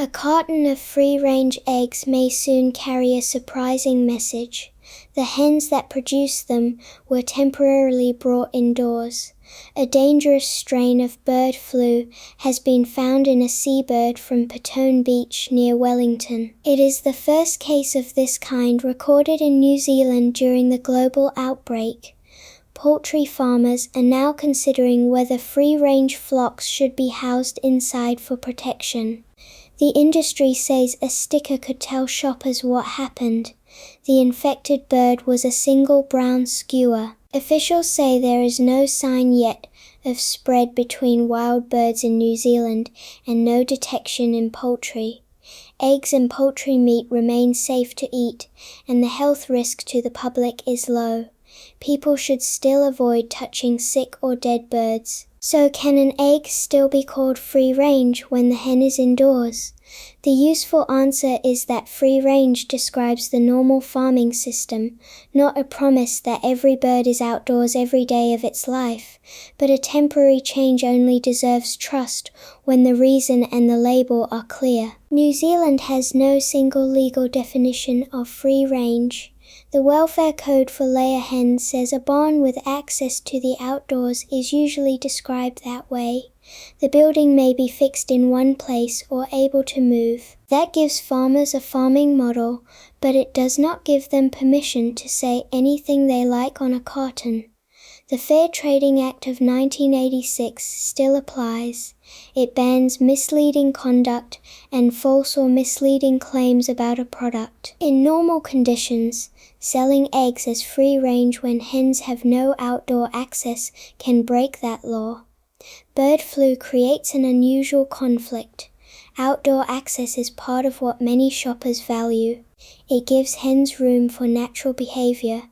A carton of free-range eggs may soon carry a surprising message. The hens that produced them were temporarily brought indoors. A dangerous strain of bird flu has been found in a seabird from Petone Beach near Wellington. It is the first case of this kind recorded in New Zealand during the global outbreak. Poultry farmers are now considering whether free-range flocks should be housed inside for protection. The industry says a sticker could tell shoppers what happened. The infected bird was a single brown skua. Officials say there is no sign yet of spread between wild birds in New Zealand and no detection in poultry. Eggs and poultry meat remain safe to eat, and the health risk to the public is low. People should still avoid touching sick or dead birds. So can an egg still be called free-range when the hen is indoors? The useful answer is that free-range describes the normal farming system, not a promise that every bird is outdoors every day of its life, but a temporary change only deserves trust when the reason and the label are clear. New Zealand has no single legal definition of free-range. The Welfare Code for Layer Hens says a barn with access to the outdoors is usually described that way. The building may be fixed in one place or able to move. That gives farmers a farming model, but it does not give them permission to say anything they like on a carton. The Fair Trading Act of 1986 still applies. It bans misleading conduct and false or misleading claims about a product. In normal conditions, selling eggs as free-range when hens have no outdoor access can break that law. Bird flu creates an unusual conflict. Outdoor access is part of what many shoppers value. It gives hens room for natural behavior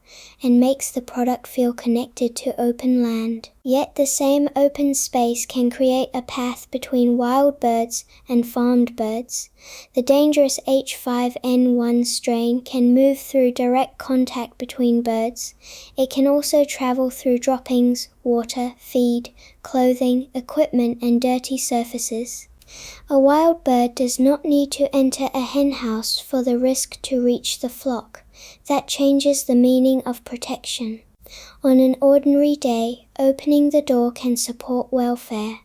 and makes the product feel connected to open land. Yet the same open space can create a path between wild birds and farmed birds. The dangerous H5N1 strain can move through direct contact between birds. It can also travel through droppings, water, feed, clothing, equipment, and dirty surfaces. A wild bird does not need to enter a hen house for the risk to reach the flock. That changes the meaning of protection. On an ordinary day, opening the door can support welfare.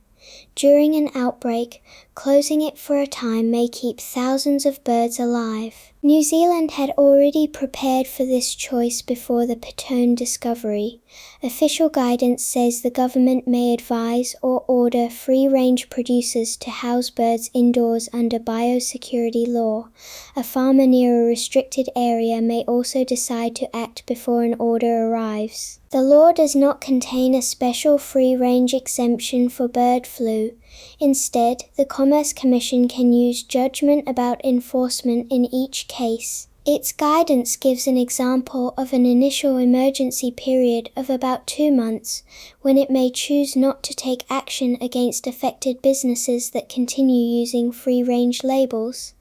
During an outbreak, closing it for a time may keep thousands of birds alive. New Zealand had already prepared for this choice before the Petone discovery. Official guidance says the government may advise or order free-range producers to house birds indoors under biosecurity law. A farmer near a restricted area may also decide to act before an order arrives. The law does not contain a special free-range exemption for bird flu. Instead, the Commerce Commission can use judgment about enforcement in each case. Its guidance gives an example of an initial emergency period of about 2 months, when it may choose not to take action against affected businesses that continue using free-range labels.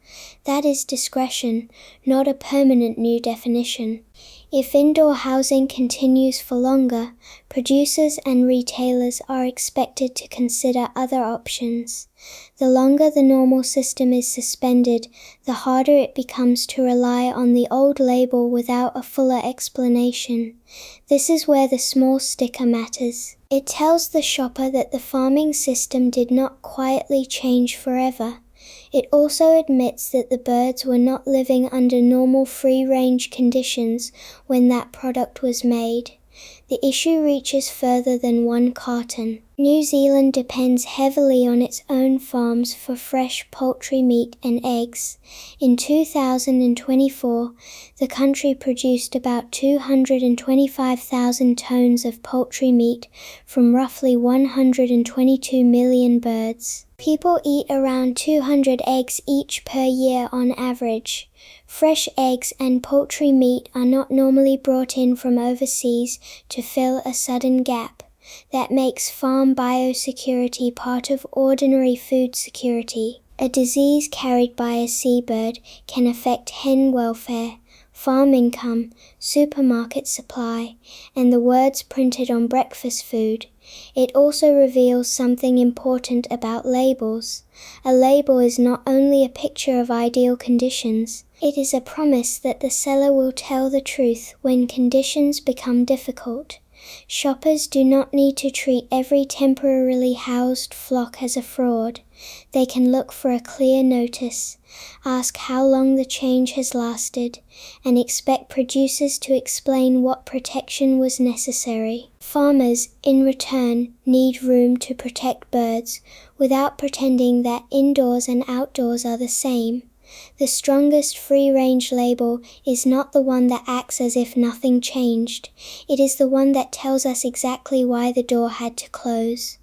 That is discretion, not a permanent new definition. If indoor housing continues for longer, producers and retailers are expected to consider other options. The longer the normal system is suspended, the harder it becomes to rely on the old label without a fuller explanation. This is where the small sticker matters. It tells the shopper that the farming system did not quietly change forever. It also admits that the birds were not living under normal free-range conditions when that product was made. The issue reaches further than one carton. New Zealand depends heavily on its own farms for fresh poultry meat and eggs. In 2024, the country produced about 225,000 tons of poultry meat from roughly 122 million birds. People eat around 200 eggs each per year on average. Fresh eggs and poultry meat are not normally brought in from overseas to fill a sudden gap. That makes farm biosecurity part of ordinary food security. A disease carried by a seabird can affect hen welfare, farm income, supermarket supply, and the words printed on breakfast food. It also reveals something important about labels. A label is not only a picture of ideal conditions, it is a promise that the seller will tell the truth when conditions become difficult. Shoppers do not need to treat every temporarily housed flock as a fraud. They can look for a clear notice, ask how long the change has lasted, and expect producers to explain what protection was necessary. Farmers, in return, need room to protect birds without pretending that indoors and outdoors are the same. The strongest free-range label is not the one that acts as if nothing changed. It is the one that tells us exactly why the door had to close.